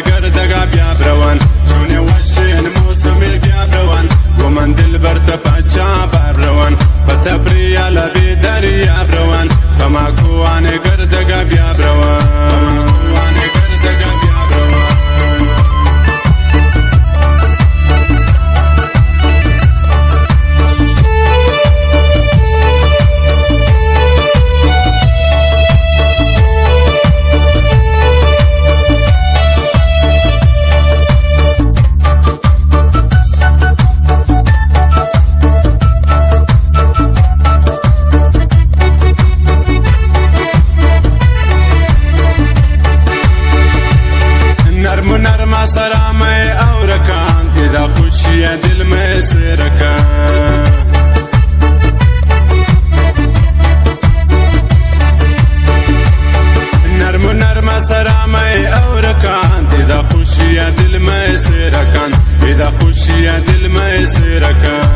گردگا بیا بروان چونه وشین موسمی بیا بروان گمان دل برت پچا بار روان پتبریا لبی دریا بروان کماکوان گردگا بیا بروان گردگا بیا بروان نرم سرا میں اور کان تیرا خوشی دل میں سے رکھا نرم سرا میں اور کان تیرا خوشی دل میں سے رکھا تیرا خوشی دل میں سے رکھا